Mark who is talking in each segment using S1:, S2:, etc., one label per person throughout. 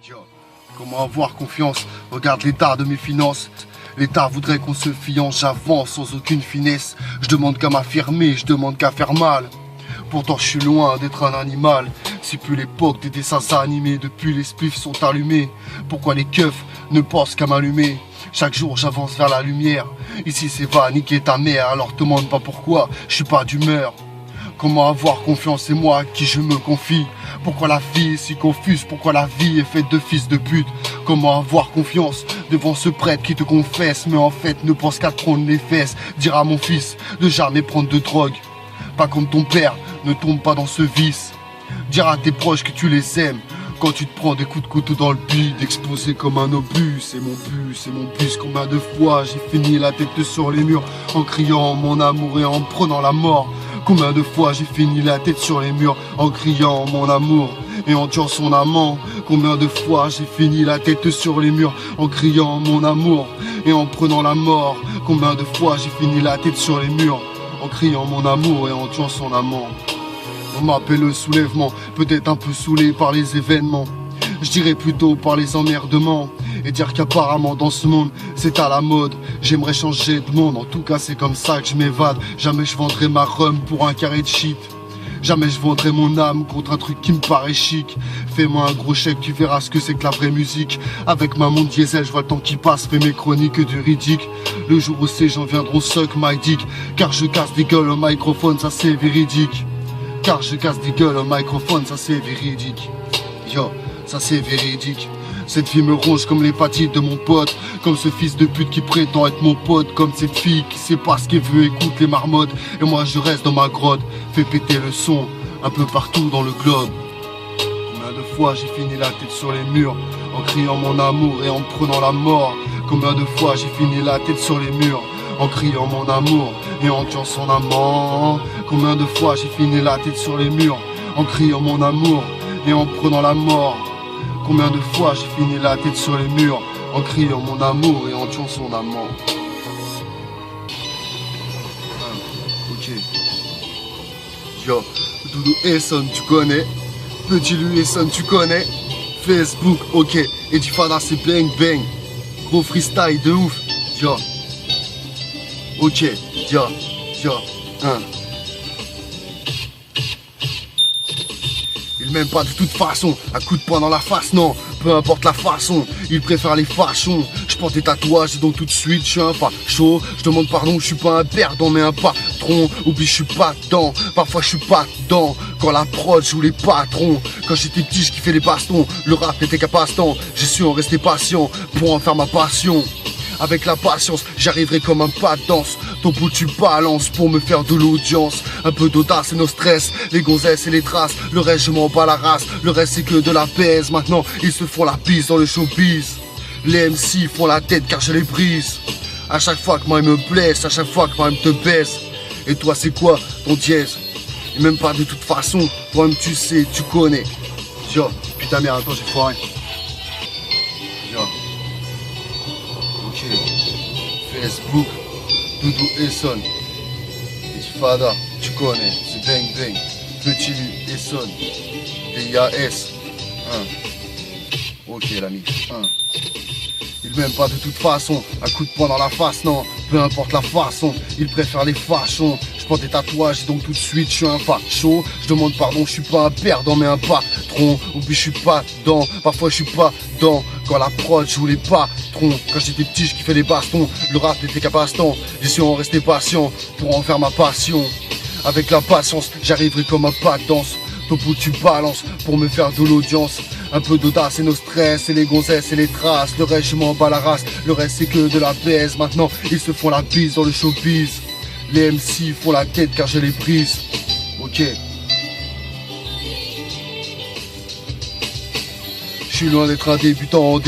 S1: Yo, comment avoir confiance? Regarde l'état de mes finances. L'État voudrait qu'on se fiance, j'avance sans aucune finesse. Je demande qu'à m'affirmer, je demande qu'à faire mal. Pourtant je suis loin d'être un animal. C'est plus l'époque des dessins animés, depuis les spliffs sont allumés. Pourquoi les keufs ne pensent qu'à m'allumer? Chaque jour j'avance vers la lumière. Ici c'est va niquer ta mère, alors te demande pas pourquoi, je suis pas d'humeur. Comment avoir confiance, c'est moi à qui je me confie. Pourquoi la vie est si confuse, pourquoi la vie est faite de fils de pute? Comment avoir confiance devant ce prêtre qui te confesse, mais en fait ne pense qu'à te prendre les fesses. Dire à mon fils de jamais prendre de drogue, pas comme ton père, ne tombe pas dans ce vice. Dire à tes proches que tu les aimes, quand tu te prends des coups de couteau dans le bide, explosé comme un obus, c'est mon bus, c'est mon bus. Combien de fois j'ai fini la tête sur les murs, en criant mon amour et en prenant la mort. Combien de fois j'ai fini la tête sur les murs, en criant mon amour et en tuant son amant. Combien de fois j'ai fini la tête sur les murs, en criant mon amour et en prenant la mort. Combien de fois j'ai fini la tête sur les murs, en criant mon amour et en tuant son amant. On m'appelle le soulèvement, peut-être un peu saoulé par les événements. Je dirais plutôt par les emmerdements. Et dire qu'apparemment dans ce monde c'est à la mode. J'aimerais changer de monde, en tout cas c'est comme ça que je m'évade. Jamais je vendrai ma rhum pour un carré de shit. Jamais je vendrai mon âme contre un truc qui me paraît chic. Fais-moi un gros chèque, tu verras ce que c'est que la vraie musique. Avec ma montre diesel, je vois le temps qui passe, fais mes chroniques du ridicule. Le jour où ces gens viendront suck my dick, car je casse des gueules au microphone, ça c'est véridique. Car je casse des gueules au microphone, ça c'est véridique. Yo, ça c'est véridique. Cette vie me ronge comme l'hépatite de mon pote. Comme ce fils de pute qui prétend être mon pote. Comme cette fille qui sait pas ce qu'elle veut, écoute les marmottes. Et moi je reste dans ma grotte, fais péter le son un peu partout dans le globe. Combien de fois j'ai fini la tête sur les murs, en criant mon amour et en prenant la mort. Combien de fois j'ai fini la tête sur les murs, en criant mon amour et en tuant son amant. Combien de fois j'ai fini la tête sur les murs, en criant mon amour et en prenant la mort. Combien de fois j'ai fini la tête sur les murs, en criant mon amour et en tuant son amant. Ok. Yo, Doudou Esson tu connais, Petit Louis Esson tu connais, Facebook ok, Edifada c'est bang bang, gros freestyle de ouf. Yo, ok, yo, Il m'aime pas de toute façon, un coup de poing dans la face, non, peu importe la façon, il préfère les fachons. Je porte des tatouages donc tout de suite je suis un facho. Je demande pardon, je suis pas un perdant mais un patron. Oublie je suis pas dedans, parfois je suis pas dedans. Quand la prod joue les patrons, quand j'étais petit je kiffais les bastons. Le rap n'était qu'un passe-temps, j'ai su en rester patient pour en faire ma passion. Avec la patience, j'arriverai comme un pas de danse. Ton bout tu balances pour me faire de l'audience. Un peu d'audace et nos stress, les gonzesses et les traces. Le reste je m'en bats la race, le reste c'est que de la baise. Maintenant ils se font la pisse dans le showbiz. Les MC font la tête car je les brise. À chaque fois que moi ils me blesse, à chaque fois que moi ils me te baisse. Et toi c'est quoi ton dièse? Et même pas de toute façon, toi-même tu sais, tu connais. Yo, putain merde, attends j'ai foiré. Yo. Ok, Facebook, Doudou Esson, Edifada, tu connais, c'est bang bang, Petit Louis Esson, DIAS, ok l'ami, Il m'aime pas de toute façon, un coup de poing dans la face, non, peu importe la façon, il préfère les fachons. Je porte des tatouages et donc tout de suite je suis un facho. Je demande pardon, je suis pas un perdant mais un patron. Oublie je suis pas dedans, parfois je suis pas dedans. Quand la prod joue les patrons, quand j'étais petit je kiffais les bastons. Le rap n'était qu'un passe-temps, j'ai su en rester patient pour en faire ma passion. Avec la patience, j'arriverai comme un pas de danse. Ton bout tu balances pour me faire de l'audience. Un peu d'audace et nos stress et les gonzesses et les traces. Le reste je m'en bats la race, le reste c'est que de la baise. Maintenant ils se font la bise dans le showbiz. Les MC font la tête car je les brise. Ok. Je suis loin d'être un débutant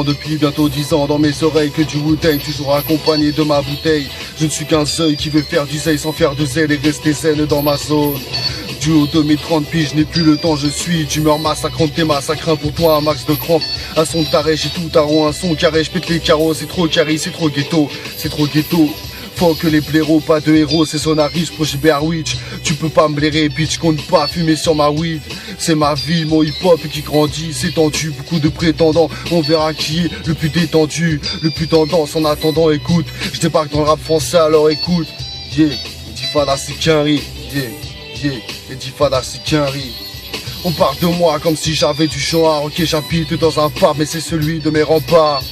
S1: depuis bientôt 10 ans. Dans mes oreilles que du Wu-Tang, toujours accompagné de ma bouteille. Je ne suis qu'un œil qui veut faire du zèle sans faire de zèle et rester zen dans ma zone. Du haut de mes 30 piges, je n'ai plus le temps, je suis d'humeur massacrante, t'es massacrant pour toi un max de crampes. Un son de taré, j'ai tout à rond, un son carré, je pète les carreaux, c'est trop carré, c'est trop ghetto, c'est trop ghetto. Faut que les blaireaux, pas de héros, c'est son riche projet Berwitch. Tu peux pas me blairer, bitch, compte pas fumer sur ma weed. C'est ma vie, mon hip-hop qui grandit, c'est tendu, beaucoup de prétendants. On verra qui est le plus détendu, le plus tendance. En attendant, écoute, je débarque dans le rap français, alors écoute. Yeah, Intifada c'est qu'un riz. Yeah, Intifada c'est qu'un riz. On parle de moi comme si j'avais du genre. Ok, j'habite dans un phare, mais c'est celui de mes remparts.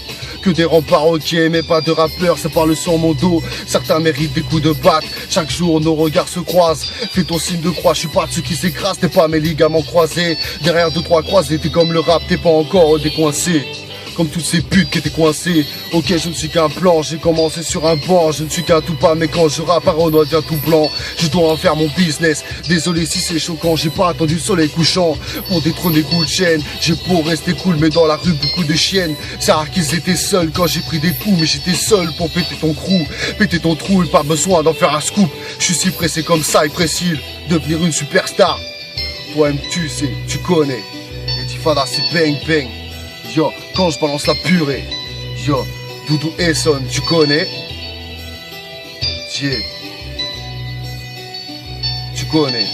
S1: Que des remparts, ok, mais pas de rappeurs, ça parle sur mon dos. Certains méritent des coups de batte. Chaque jour, nos regards se croisent. Fais ton signe de croix, je suis pas de ceux qui s'écrasent. T'es pas mes ligaments croisés. Derrière deux, trois croisés, t'es comme le rap, t'es pas encore décoincé. Comme toutes ces putes qui étaient coincées. Ok, je ne suis qu'un plan, j'ai commencé sur un banc. Je ne suis qu'un tout pas, mais quand je rappe, un Renault devient tout blanc. Je dois en faire mon business. Désolé si c'est choquant, j'ai pas attendu le soleil couchant pour détrôner Cool Chain. J'ai beau rester cool, mais dans la rue, beaucoup de chiennes. C'est rare qu'ils étaient seuls quand j'ai pris des coups, mais j'étais seul pour péter ton crew. Péter ton trou, et pas besoin d'en faire un scoop. Je suis si pressé comme ça et précis, devenir une superstar. Toi-même, tu sais, tu connais. Intifada, c'est bang bang. Yo, quand je balance la purée, yo, Doudou Esson, tu connais? Yeah, tu connais.